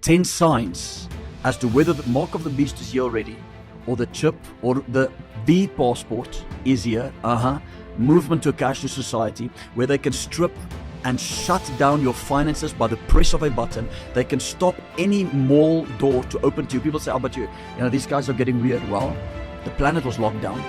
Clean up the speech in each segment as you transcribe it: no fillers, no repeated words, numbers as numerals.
10 signs as to whether the mark of the beast is here already, or the chip, or the V passport is here. Movement to a cashless society where they can strip and shut down your finances by the press of a button. They can stop any mall door to open to you. People say, oh, but you know, these guys are getting weird. Well, the planet was locked down.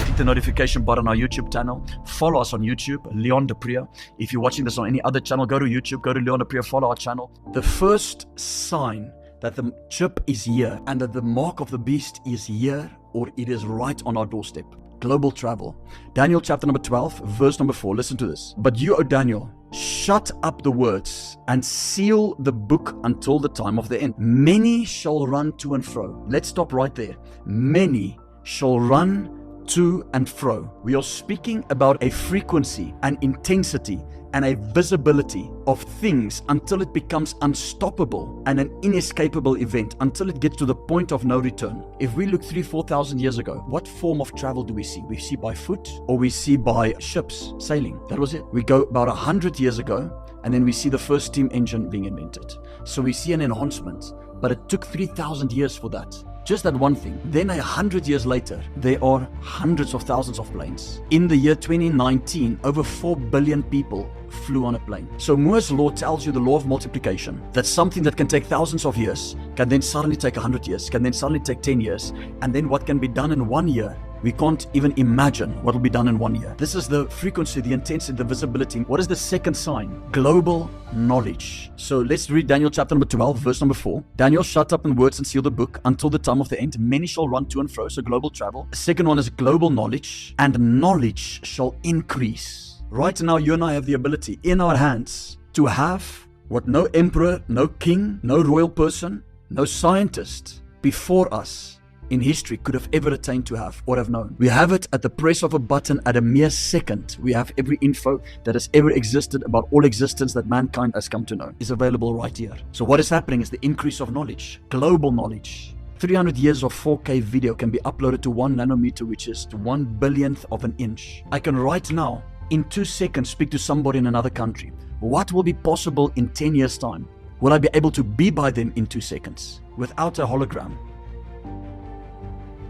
Hit the notification button on our YouTube channel. Follow us on YouTube, Leon Dupria. If you're watching this on any other channel, go to YouTube, go to Leon Dupria, follow our channel. The first sign that the chip is here and that the mark of the beast is here, or it is right on our doorstep. Global travel. Daniel chapter number 12, verse number 4. Listen to this. But you, O Daniel, shut up the words and seal the book until the time of the end. Many shall run to and fro. Let's stop right there. Many shall run to and fro. We are speaking about a frequency, an intensity, and a visibility of things until it becomes unstoppable and an inescapable event, until it gets to the point of no return. If we look 3,000-4,000 years ago, what form of travel do we see? We see by foot, or we see by ships sailing. That was it. We go about 100 years ago, and then we see the first steam engine being invented. So we see an enhancement, but it took 3,000 years for that. Just that one thing. Then 100 years later, there are hundreds of thousands of planes. In the year 2019, over 4 billion people flew on a plane. So Moore's law tells you, the law of multiplication, that something that can take thousands of years can then suddenly take 100 years, can then suddenly take 10 years, and then what can be done in 1 year, we can't even imagine what will be done in 1 year. This is the frequency, the intensity, the visibility. What is the second sign? Global knowledge. So let's read Daniel chapter number 12, verse number 4. Daniel, shut up in words and seal the book until the time of the end. Many shall run to and fro. So global travel. The second one is global knowledge, and knowledge shall increase. Right now, you and I have the ability in our hands to have what no emperor, no king, no royal person, no scientist before us in history could have ever attained to have or have known. We have it at the press of a button at a mere second. We have every info that has ever existed about all existence that mankind has come to know is available right here. So what is happening is the increase of knowledge, global knowledge. 300 years of 4K video can be uploaded to 1 nanometer, which is 1/1000th of an inch. I can right now, in 2 seconds, speak to somebody in another country. What will be possible in 10 years' time? Will I be able to be by them in 2 seconds without a hologram?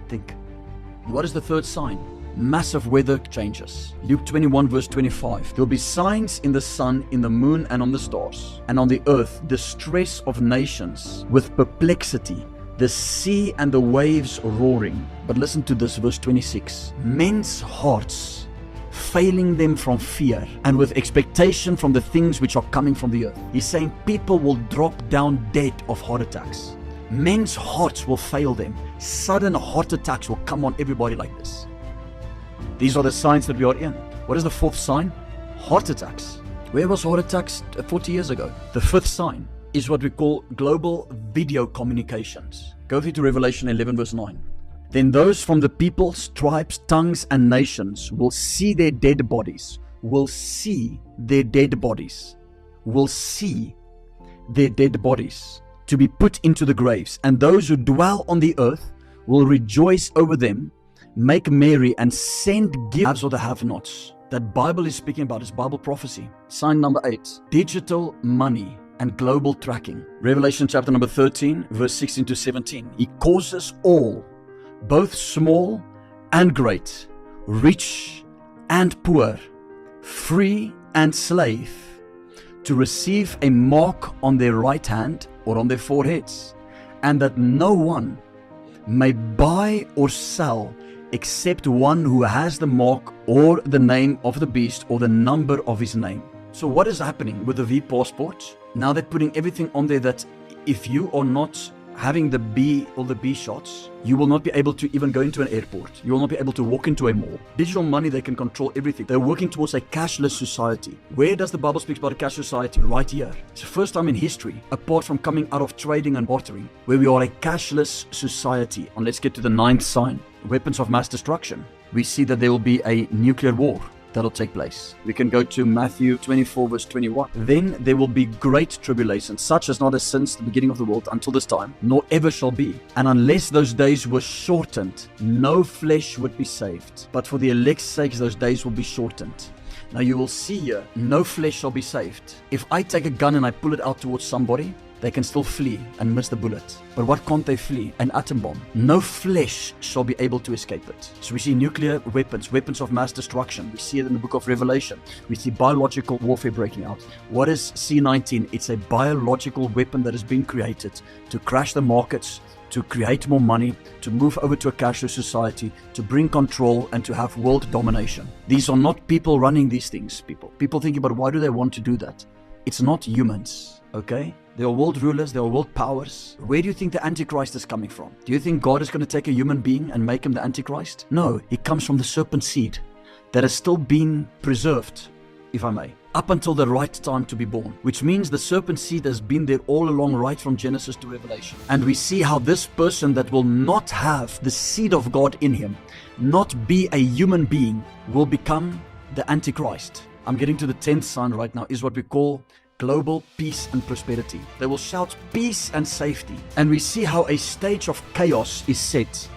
Think. What is the third sign? Massive weather changes. Luke 21 verse 25. There will be signs in the sun, in the moon, and on the stars. And on the earth, distress of nations with perplexity, the sea and the waves roaring. But listen to this, verse 26. Men's hearts failing them from fear and with expectation from the things which are coming from the earth. He's saying people will drop down dead of heart attacks. Men's hearts will fail them. Sudden heart attacks will come on everybody like this. These are the signs that we are in. What is the fourth sign? Heart attacks. Where was heart attacks 40 years ago? The fifth sign is what we call global video communications. Go through to Revelation 11 verse 9. Then those from the peoples, tribes, tongues, and nations will see their dead bodies. Will see their dead bodies. Will see their dead bodies to be put into the graves, and those who dwell on the earth will rejoice over them, make merry, and send gifts or the have-nots. That Bible is speaking about is Bible prophecy. Sign number 8, digital money and global tracking. Revelation chapter number 13, verse 16 to 17. He causes all, both small and great, rich and poor, free and slave, to receive a mark on their right hand or on their foreheads, and that no one may buy or sell except one who has the mark or the name of the beast or the number of his name. So what is happening with the V passport? Now they're putting everything on there that if you are not having the B or the B shots, you will not be able to even go into an airport. You will not be able to walk into a mall. Digital money, they can control everything. They're working towards a cashless society. Where does the Bible speak about a cashless society? Right here. It's the first time in history, apart from coming out of trading and bartering, where we are a cashless society. And let's get to the 9th sign, weapons of mass destruction. We see that there will be a nuclear war that'll take place. We can go to Matthew 24 verse 21. Then there will be great tribulation, such as not as since the beginning of the world until this time, nor ever shall be. And unless those days were shortened, no flesh would be saved. But for the elect's sake, those days will be shortened. Now you will see here, no flesh shall be saved. If I take a gun and I pull it out towards somebody, they can still flee and miss the bullet. But what can't they flee? An atom bomb. No flesh shall be able to escape it. So we see nuclear weapons, weapons of mass destruction. We see it in the book of Revelation. We see biological warfare breaking out. What is C-19? It's a biological weapon that has been created to crash the markets, to create more money, to move over to a cashless society, to bring control, and to have world domination. These are not people running these things, people. People thinking about why do they want to do that? It's not humans, okay? They are world rulers, they are world powers. Where do you think the Antichrist is coming from? Do you think God is going to take a human being and make him the Antichrist? No, he comes from the serpent seed that has still been preserved, if I may, up until the right time to be born, which means the serpent seed has been there all along, right from Genesis to Revelation. And we see how this person that will not have the seed of God in him, not be a human being, will become the Antichrist. I'm getting to the 10th sign right now, is what we call global peace and prosperity. They will shout peace and safety. And we see how a stage of chaos is set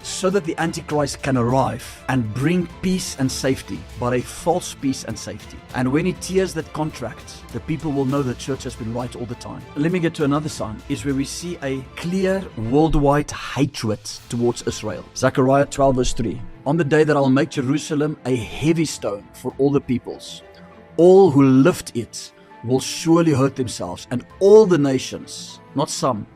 so that the Antichrist can arrive and bring peace and safety, but a false peace and safety. And when he tears that contract, the people will know the church has been right all the time. Let me get to another sign, is where we see a clear worldwide hatred towards Israel. Zechariah 12 verse 3. On the day that I'll make Jerusalem a heavy stone for all the peoples, all who lift it will surely hurt themselves, and all the nations, not some,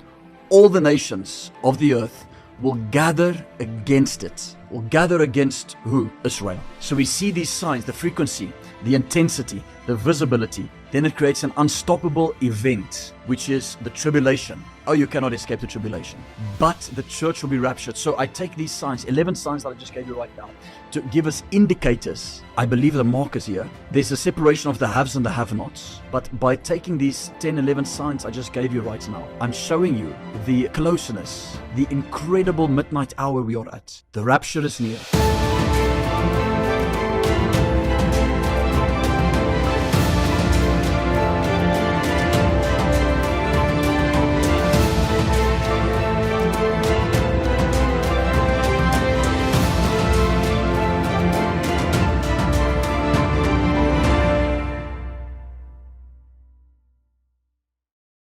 all the nations of the earth will gather against it. Will gather against who? Israel. So we see these signs, the frequency, the intensity, the visibility. Then it creates an unstoppable event, which is the tribulation. Oh, you cannot escape the tribulation. But the church will be raptured. So I take these signs, 11 signs that I just gave you right now, to give us indicators. I believe the markers here. There's a separation of the haves and the have-nots. But by taking these 10, 11 signs I just gave you right now, I'm showing you the closeness, the incredible midnight hour we are at. The rapture is near.